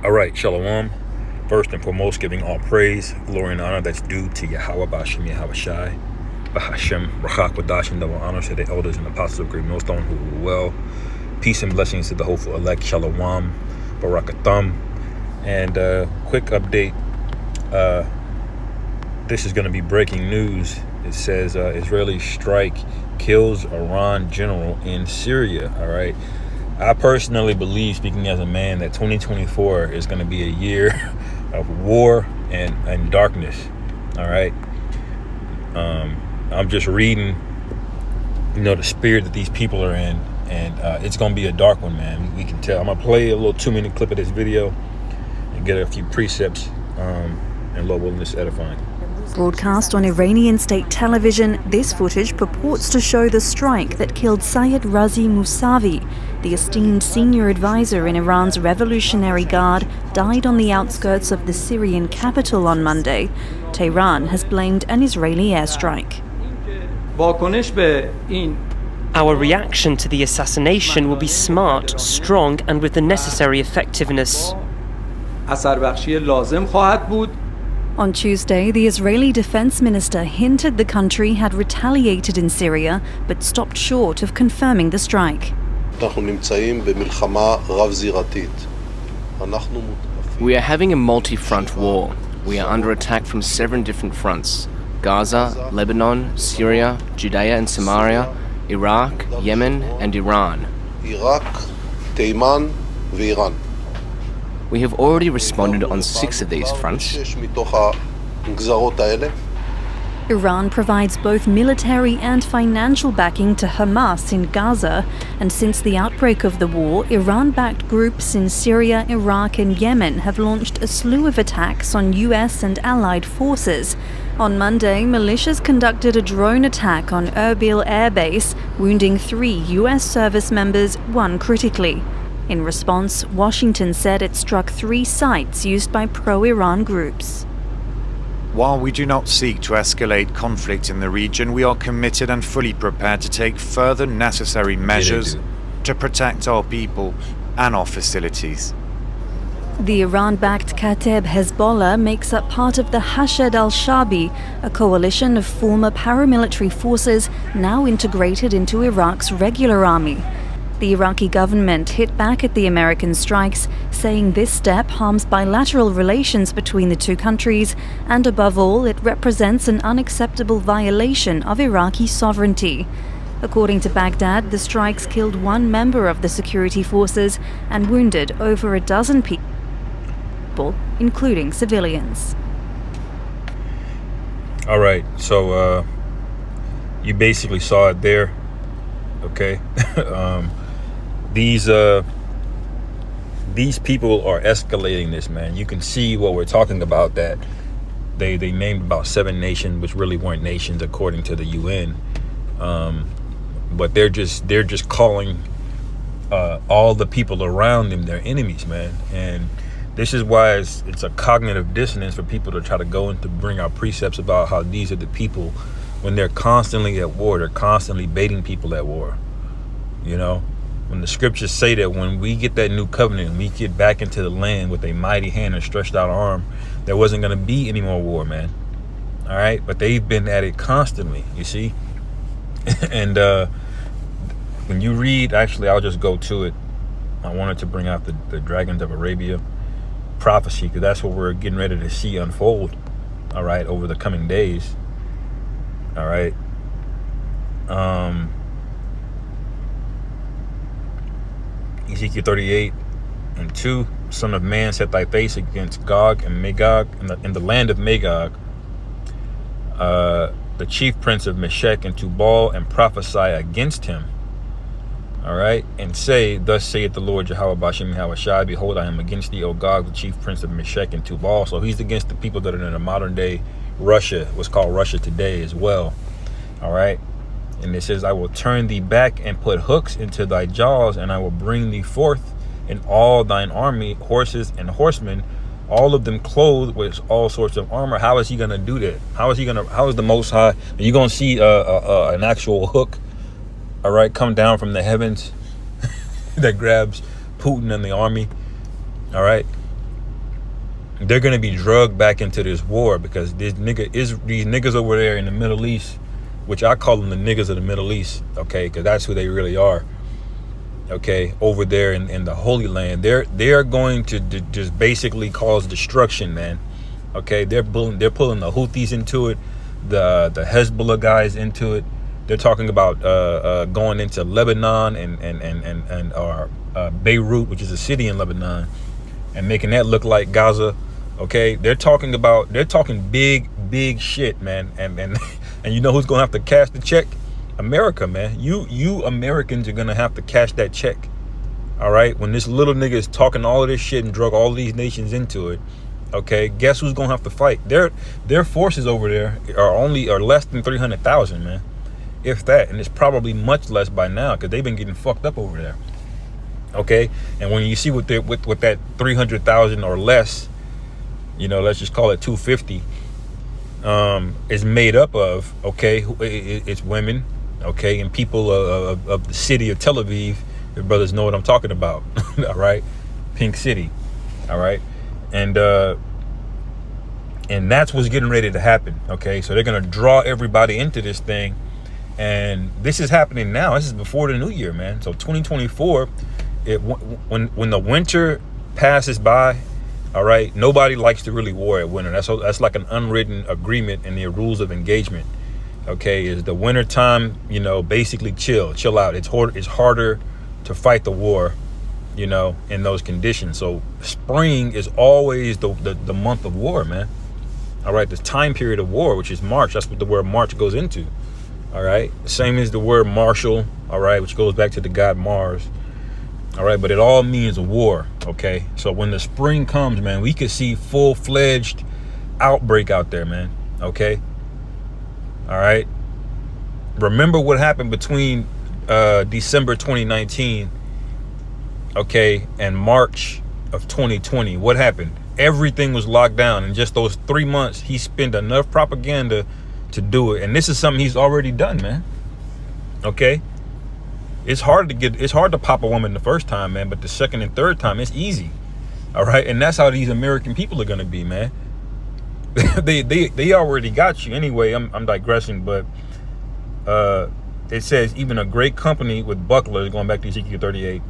All right, Shalom. First and foremost, giving all praise, glory, and honor that's due to Yahweh Bashim Yahweh Shai, Bahashem, Rachak, Wadash, and double honor to the elders and apostles of Great Millstone who rule well. Peace and blessings to the hopeful elect, Shalom, Barakatham. And quick update. This is going to be breaking news. It says Israeli strike kills Iran general in Syria. All right. I personally believe, speaking as a man, that 2024 is going to be a year of war and darkness. All right. I'm just reading, the spirit that these people are in, and it's going to be a dark one, man. We can tell. I'm going to play a little 2-minute clip of this video and get a few precepts, and Lord willing, this edifying. Broadcast on Iranian state television, this footage purports to show the strike that killed Sayed Razi Mousavi, the esteemed senior advisor in Iran's Revolutionary Guard, died on the outskirts of the Syrian capital on Monday. Tehran has blamed an Israeli airstrike. Our reaction to the assassination will be smart, strong, and with the necessary effectiveness. On Tuesday, the Israeli defense minister hinted the country had retaliated in Syria, but stopped short of confirming the strike. We are having a multi-front war. We are under attack from 7 different fronts: Gaza, Lebanon, Syria, Judea and Samaria, Iraq, Yemen, and Iran. We have already responded on 6 of these fronts. Iran provides both military and financial backing to Hamas in Gaza, and since the outbreak of the war, Iran-backed groups in Syria, Iraq and Yemen have launched a slew of attacks on US and allied forces. On Monday, militias conducted a drone attack on Erbil Air Base, wounding 3 US service members, 1 critically. In response, Washington said it struck 3 sites used by pro-Iran groups. While we do not seek to escalate conflict in the region, we are committed and fully prepared to take further necessary measures to protect our people and our facilities. The Iran-backed Kateb Hezbollah makes up part of the Hashed al-Shabi, a coalition of former paramilitary forces now integrated into Iraq's regular army. The Iraqi government hit back at the American strikes, saying this step harms bilateral relations between the 2 countries, and above all, it represents an unacceptable violation of Iraqi sovereignty. According to Baghdad, the strikes killed 1 member of the security forces and wounded over a dozen people, including civilians. All right, so you basically saw it there, okay? These people are escalating this, man. You can see what we're talking about, that they named about 7 nations, which really weren't nations according to the UN. But they're just calling all the people around them their enemies, man. And this is why it's a cognitive dissonance for people to try to go and to bring out precepts about how these are the people when they're constantly at war. They're constantly baiting people at war. When the scriptures say that when we get that new covenant, we get back into the land with a mighty hand and stretched out arm, there wasn't going to be any more war, man. All right. But they've been at it constantly, you see. And when you read, actually, I'll just go to it. I wanted to bring out the Dragons of Arabia prophecy, because that's what we're getting ready to see unfold. All right. Over the coming days. All right. Ezekiel 38:2, Son of man, set thy face against Gog and Magog in the land of Magog, the chief prince of Meshech and Tubal, and prophesy against him. All right, and say, thus saith the Lord Yahweh Bashim Yahweh Shai, behold, I am against thee, O Gog, the chief prince of Meshech and Tubal. So he's against the people that are in the modern day Russia, what's called Russia today as well. All right. And it says, I will turn thee back and put hooks into thy jaws, and I will bring thee forth in all thine army, horses and horsemen, all of them clothed with all sorts of armor. How is he going to do that? How is the Most High? Are you going to see an actual hook, all right, come down from the heavens that grabs Putin and the army? All right. they're gonna be drugged back into this war because these niggas over there in the Middle East, which I call them the niggas of the Middle East, okay, because that's who they really are. Okay, over there in the Holy Land, they're going to just basically cause destruction, man. Okay, they're pulling the Houthis into it, the Hezbollah guys into it. They're talking about going into Lebanon and Beirut, which is a city in Lebanon, and making that look like Gaza. Okay, they're talking big shit, man. And you know who's gonna have to cash the check? America, man. You Americans are gonna have to cash that check. All right, when this little nigga is talking all of this shit and drug all of these nations into it, okay, guess who's gonna have to fight? Their forces over there are less than 300,000, man, if that, and it's probably much less by now because they've been getting fucked up over there. Okay, and when you see what that 300,000 or less, you know, let's just call it 250, is made up of. Okay, it's women. Okay, and people of the city of Tel Aviv. Your brothers know what I'm talking about. All right, Pink City. All right, and that's what's getting ready to happen. Okay, so they're gonna draw everybody into this thing, and this is happening now. This is before the new year, man. So 2024, when the winter passes by, all right, nobody likes to really war at winter. That's like an unwritten agreement in the rules of engagement. Okay, is the winter time, you know, basically chill out. It's harder to fight the war, you know, in those conditions. So spring is always the month of war, man. All right, the time period of war, which is March. That's what the word March goes into. All right, same as the word martial. All right, which goes back to the god Mars. All right, but it all means war. Okay, so when the spring comes, man, we could see full-fledged outbreak out there, man. Okay. All right. Remember what happened between December 2019, okay, and March of 2020. What happened? Everything was locked down. In just those 3 months, he spent enough propaganda to do it. And this is something he's already done, man. Okay. It's hard to pop a woman the first time, man, but the second and third time, it's easy. All right. And that's how these American people are going to be, man. they already got you. Anyway, I'm digressing, but it says even a great company with bucklers, going back to Ezekiel 38,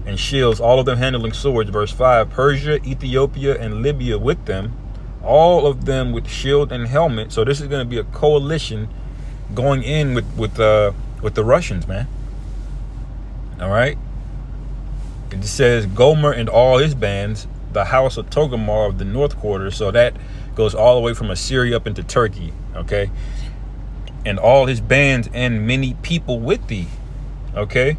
and shields, all of them handling swords, verse 5, Persia, Ethiopia, and Libya with them, all of them with shield and helmet. So this is going to be a coalition going in with the Russians, man. All right. It says Gomer and all his bands, the house of Togarmah of the north quarter. So that goes all the way from Assyria up into Turkey. Okay. And all his bands and many people with thee. Okay.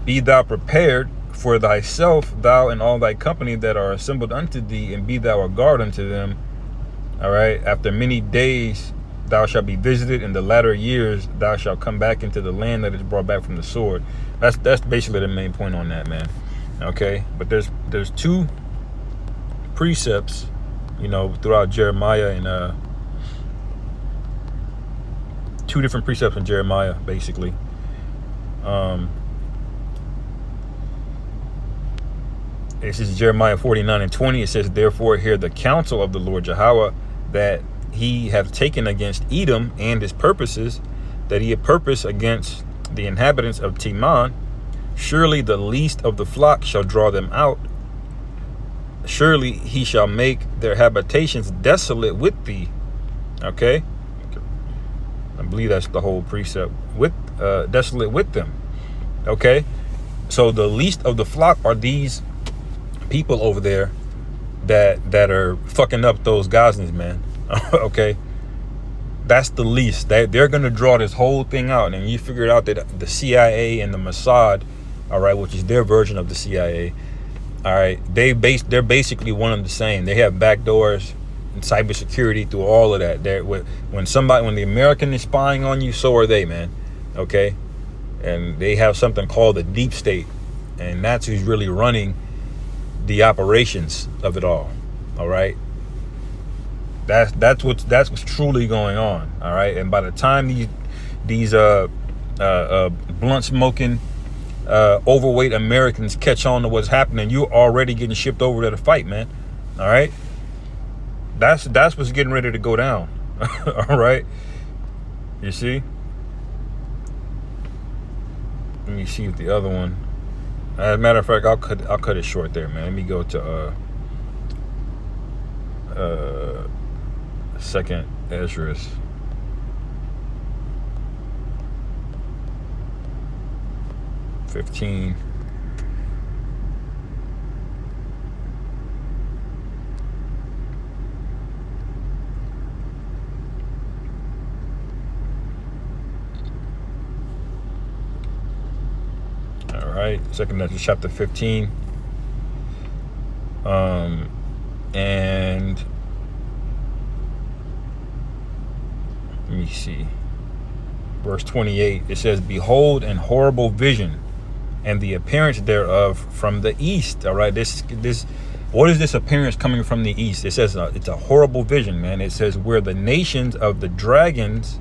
Be thou prepared for thyself, thou and all thy company that are assembled unto thee, and be thou a guard unto them. All right. After many days thou shalt be visited, in the latter years thou shalt come back into the land that is brought back from the sword. That's basically the main point on that, man. Okay. But there's two precepts, you know, throughout Jeremiah, and two different precepts in Jeremiah, basically. This is Jeremiah 49:20. It says, therefore hear the counsel of the Lord Yahweh, that he hath taken against Edom and his purposes, that he had purposed against the inhabitants of Teman. Surely the least of the flock shall draw them out. Surely he shall make their habitations desolate with thee. Okay. I believe that's the whole precept, with desolate with them. Okay. So the least of the flock are these people over there that are fucking up those Gazans, man. Okay. That's the least. They're going to draw this whole thing out. And you figure out that the CIA and the Mossad, all right, which is their version of the CIA, all right, they're basically one and the same. They have backdoors and cybersecurity through all of that. When the American is spying on you, so are they, man. Okay. And they have something called the deep state. And that's who's really running the operations of it all. All right. That's what's truly going on. All right. And by the time these blunt smoking overweight Americans catch on to what's happening, you're already getting shipped over there to fight, man. All right. That's what's getting ready to go down. All right. You see? Let me see if the other one. As a matter of fact, I'll cut it short there, man. Let me go to second Esdras. $15. All right, second Esdras chapter 15. And let me see. Verse 28, it says, "Behold, an horrible vision, and the appearance thereof from the east." All right, this what is this appearance coming from the east? It says it's a horrible vision, man. It says, "Where the nations of the dragons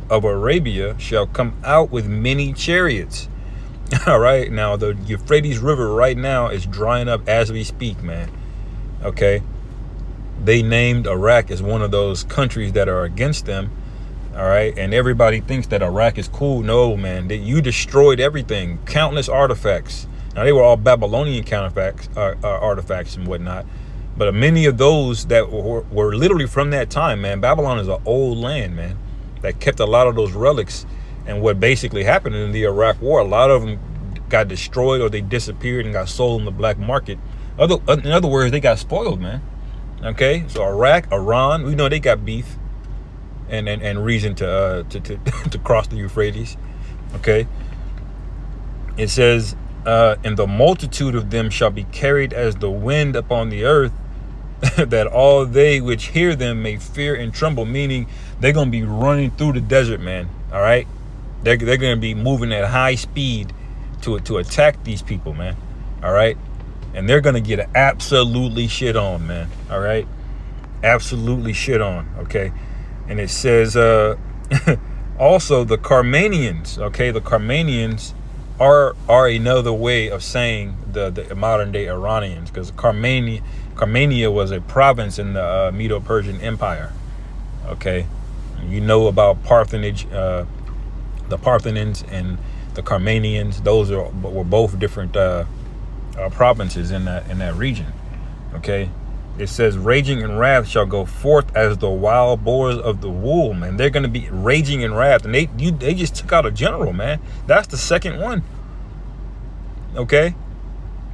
of Arabia shall come out with many chariots." All right, now the Euphrates River right now is drying up as we speak, man. Okay, they named Iraq as one of those countries that are against them. All right, and everybody thinks that Iraq is cool. No, man, you destroyed everything, countless artifacts. Now, they were all Babylonian artifacts and whatnot, but many of those that were literally from that time, man. Babylon is an old land, man, that kept a lot of those relics. And what basically happened in the Iraq War, a lot of them got destroyed or they disappeared and got sold in the black market. In other words, they got spoiled, man. Okay, so Iraq, Iran, we know they got beef and reason to cross the Euphrates. Okay, it says, "And the multitude of them shall be carried as the wind upon the earth, that all they which hear them may fear and tremble." Meaning they're gonna be running through the desert, man. All right, they're gonna be moving at high speed to attack these people, man. All right, and they're gonna get absolutely shit on, man. All right, absolutely shit on. Okay. And it says also the Carmanians. Okay, the Carmanians are another way of saying the modern day Iranians, because Carmania was a province in the Medo-Persian Empire. Okay, you know about Parthenage, the Parthians and the Carmanians. Those were both different provinces in that region. Okay. It says, "Raging in wrath shall go forth as the wild boars of the wool," man. They're going to be raging in wrath, and they just took out a general, man. That's the second one. Okay,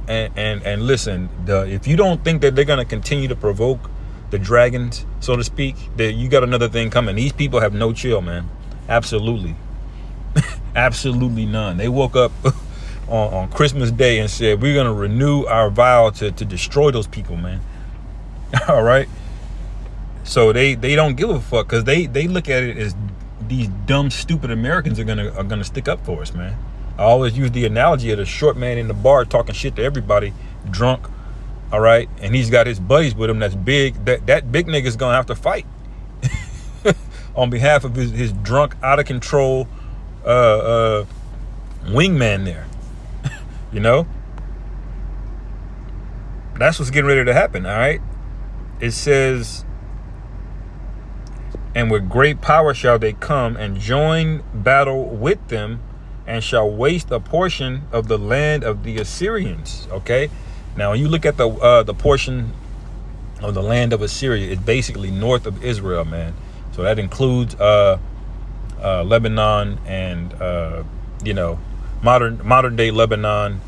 and listen, if you don't think that they're going to continue to provoke the dragons, so to speak, that you got another thing coming. These people have no chill, man. Absolutely, absolutely none. They woke up on Christmas Day and said, "We're going to renew our vow to destroy those people, man." All right, so they don't give a fuck, because they look at it as these dumb, stupid Americans are gonna stick up for us, man. I always use the analogy of the short man in the bar talking shit to everybody, drunk. All right, and he's got his buddies with him that's big. That big nigga's gonna have to fight on behalf of his drunk, out of control wingman there. You know, that's what's getting ready to happen. All right. It says, "And with great power shall they come and join battle with them, and shall waste a portion of the land of the Assyrians." Okay, now when you look at the portion of the land of Assyria, it's basically north of Israel, man. So that includes Lebanon and modern day Lebanon,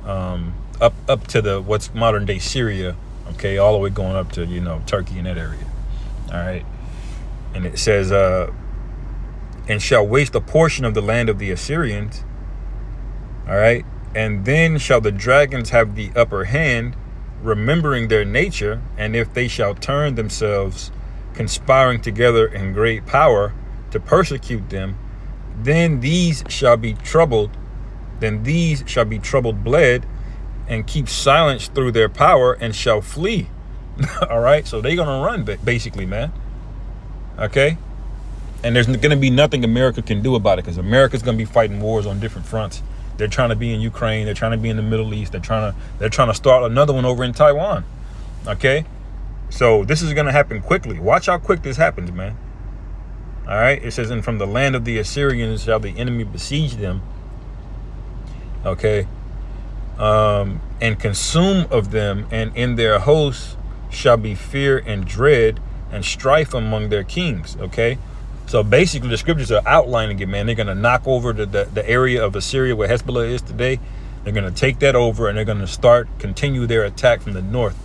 up to what's modern day Syria. Okay, all the way going up to, Turkey and that area. All right. And it says, "And shall waste a portion of the land of the Assyrians." All right. "And then shall the dragons have the upper hand, remembering their nature, and if they shall turn themselves, conspiring together in great power to persecute them, then these shall be troubled, bled, and keep silence through their power, and shall flee." All right, so they're gonna run, basically, man. Okay, and there's gonna be nothing America can do about it, because America's gonna be fighting wars on different fronts. They're trying to be in Ukraine. They're trying to be in the Middle East. They're trying to start another one over in Taiwan. Okay? So this is going to happen quickly. Watch how quick this happens, man. All right? It says, and from the land of the Assyrians shall the enemy besiege them. Okay? And consume of them, and in their hosts shall be fear and dread and strife among their kings. Okay? So basically the scriptures are outlining it, man. They're going to knock over the area of Assyria where Hezbollah is today. They're going to take that over, and they're going to continue their attack from the north.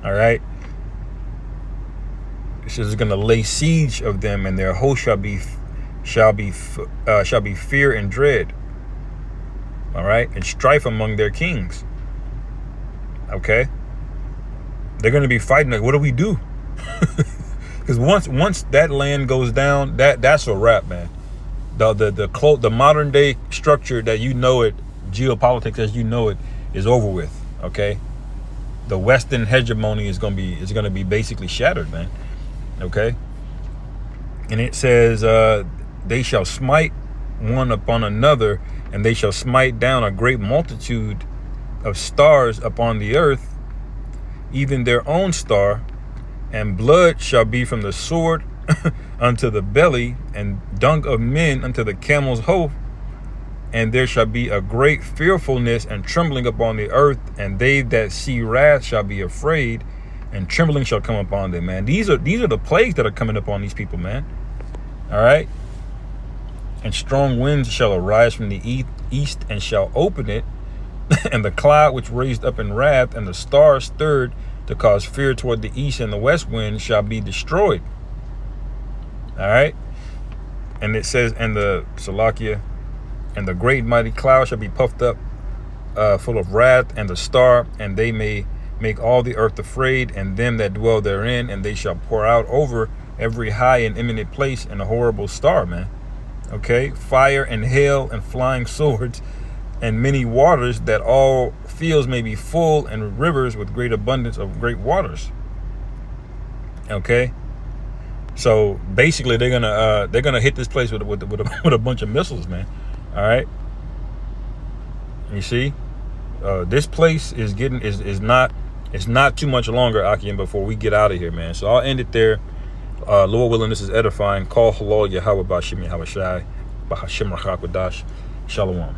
All right. It says it's going to lay siege of them, and their host shall be fear and dread. All right, and strife among their kings. Okay. They're going to be fighting. Like, what do we do? Because once that land goes down, that's a wrap, man. The modern day structure that you know it, geopolitics as you know it, is over with. Okay. The Western hegemony is going to be basically shattered, man. Okay. And it says, they shall smite one upon another, and they shall smite down a great multitude of stars upon the earth, even their own star, and blood shall be from the sword unto the belly, and dung of men unto the camel's hoof. And there shall be a great fearfulness and trembling upon the earth, and they that see wrath shall be afraid, and trembling shall come upon them, man. These are the plagues that are coming upon these people, man. All right. And strong winds shall arise from the east and shall open it, and the cloud which raised up in wrath, and the stars stirred to cause fear toward the east and the west wind shall be destroyed. All right. And it says, and the Salakia, and the great mighty cloud shall be puffed up, full of wrath, and the star, and they may make all the earth afraid, and them that dwell therein, and they shall pour out over every high and eminent place in a horrible star, man. Okay, fire and hail and flying swords and many waters, that all fields may be full, and rivers with great abundance of great waters. Okay, so basically they're gonna hit this place with a bunch of missiles, man. All right, you see, this place is not too much longer, Akim, before we get out of here, man. So I'll end it there. Lord willing, this is edifying. Call halal Yahweh Bashim Yahweh Shai Bahashim Rachakwadash. Shalom.